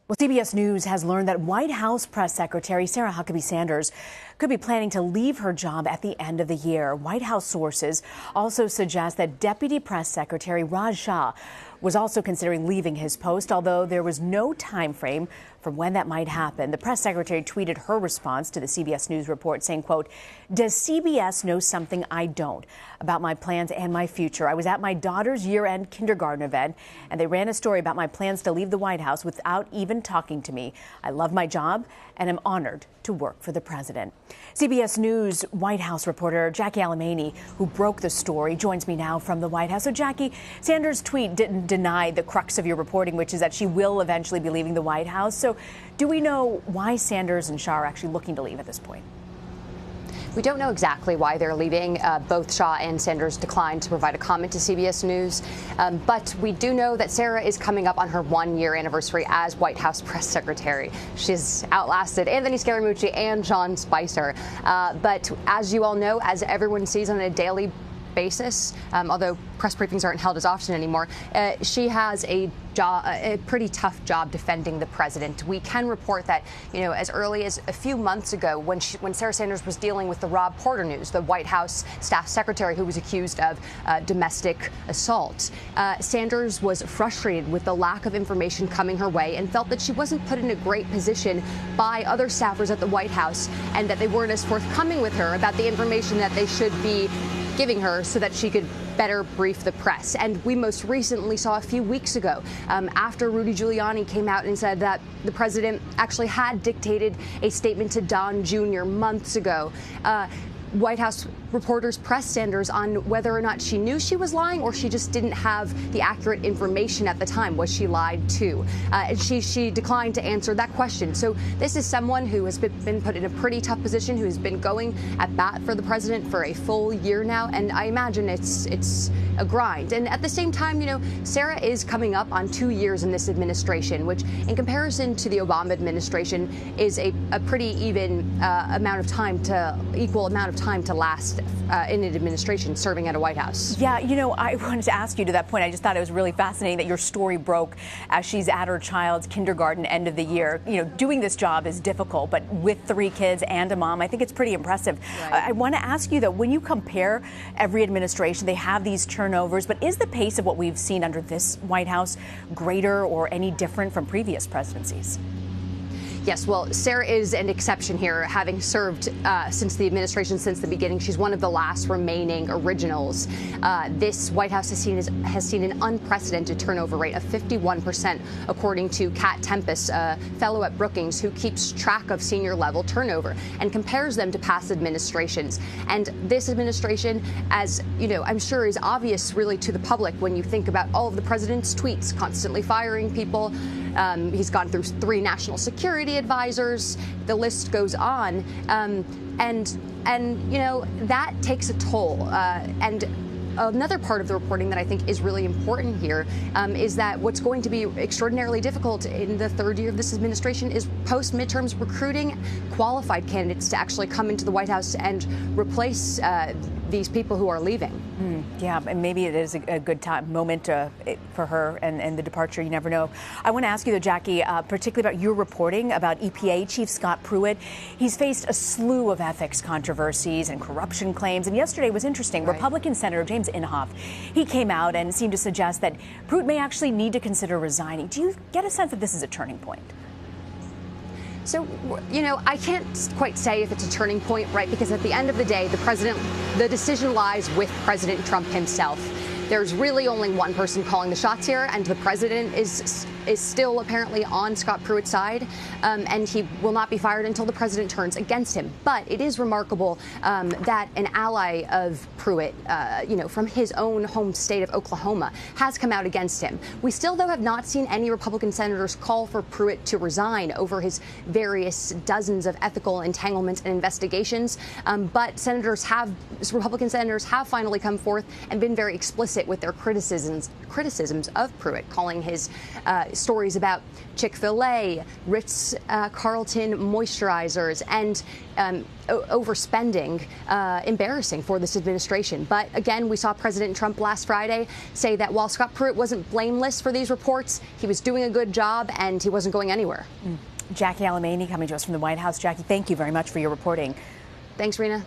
Well, CBS News has learned that White House Press Secretary Sarah Huckabee Sanders could be planning to leave her job at the end of the year. White House sources also suggest that Deputy Press Secretary Raj Shah was also considering leaving his post, although there was no time frame for when that might happen. The press secretary tweeted her response to the CBS News report saying, quote, "Does CBS know something I don't about my plans and my future? I was at my daughter's year-end kindergarten event, and they ran a story about my plans to leave the White House without even talking to me. I love my job and am honored to work for the president." CBS News White House reporter Jacqueline Alemany, who broke the story, joins me now from the White House. So, Jackie, Sanders' tweet didn't deny the crux of your reporting, which is that she will eventually be leaving the White House. So do we know why Sanders and Shah are actually looking to leave at this point? We don't know exactly why they're leaving. Both Shah and Sanders declined to provide a comment to CBS News. But we do know that Sarah is coming up on her one-year anniversary as White House press secretary. She's outlasted Anthony Scaramucci and Sean Spicer. But as you all know, as everyone sees on a daily basis, although press briefings aren't held as often anymore, she has a pretty tough job defending the president. We can report that, as early as a few months ago, when Sarah Sanders was dealing with the Rob Porter news, the White House staff secretary who was accused of domestic assault, Sanders was frustrated with the lack of information coming her way and felt that she wasn't put in a great position by other staffers at the White House and that they weren't as forthcoming with her about the information that they should be giving her so that she could better brief the press. And we most recently saw a few weeks ago, after Rudy Giuliani came out and said that the president actually had dictated a statement to Don Jr. months ago, White House reporters pressed Sanders on whether or not she knew she was lying or she just didn't have the accurate information at the time. Was she lied to? And she declined to answer that question. So this is someone who has been put in a pretty tough position, who has been going at bat for the president for a full year now. And I imagine it's a grind. And at the same time, Sarah is coming up on 2 years in this administration, which in comparison to the Obama administration is a pretty even equal amount of time to last in an administration serving at a White House. Yeah, I wanted to ask you to that point. I just thought it was really fascinating that your story broke as she's at her child's kindergarten end of the year. Doing this job is difficult, but with 3 kids and a mom, I think it's pretty impressive. Right. I want to ask you, though, when you compare every administration, they have these turnovers, but is the pace of what we've seen under this White House greater or any different from previous presidencies? Yes, well, Sarah is an exception here, having served since the the beginning. She's one of the last remaining originals. This White House has seen an unprecedented turnover rate of 51%, according to Kat Tempest, a fellow at Brookings who keeps track of senior level turnover and compares them to past administrations. And this administration, as I'm sure is obvious really to the public when you think about all of the president's tweets, constantly firing people. He's gone through 3 national security advisors. The list goes on. And that takes a toll. And another part of the reporting that I think is really important here is that what's going to be extraordinarily difficult in the 3rd year of this administration is post-midterms recruiting qualified candidates to actually come into the White House and replace these people who are leaving. Yeah, and maybe it is a good moment for her and the departure. You never know. I want to ask you, though, Jackie, particularly about your reporting about EPA Chief Scott Pruitt. He's faced a slew of ethics controversies and corruption claims. And yesterday was interesting. Right. Republican Senator James Inhofe, he came out and seemed to suggest that Pruitt may actually need to consider resigning. Do you get a sense that this is a turning point? So, I can't quite say if it's a turning point, right? Because at the end of the day, the decision lies with President Trump himself. There's really only one person calling the shots here, and the president is still apparently on Scott Pruitt's side, and he will not be fired until the president turns against him. But it is remarkable that an ally of Pruitt, from his own home state of Oklahoma, has come out against him. We still, though, have not seen any Republican senators call for Pruitt to resign over his various dozens of ethical entanglements and investigations. But Republican senators have finally come forth and been very explicit with their criticisms of Pruitt, calling his stories about Chick-fil-A, Ritz-Carlton moisturizers, and overspending, embarrassing for this administration. But again, we saw President Trump last Friday say that while Scott Pruitt wasn't blameless for these reports, he was doing a good job and he wasn't going anywhere. Jackie Alemany coming to us from the White House. Jackie, thank you very much for your reporting. Thanks, Rena.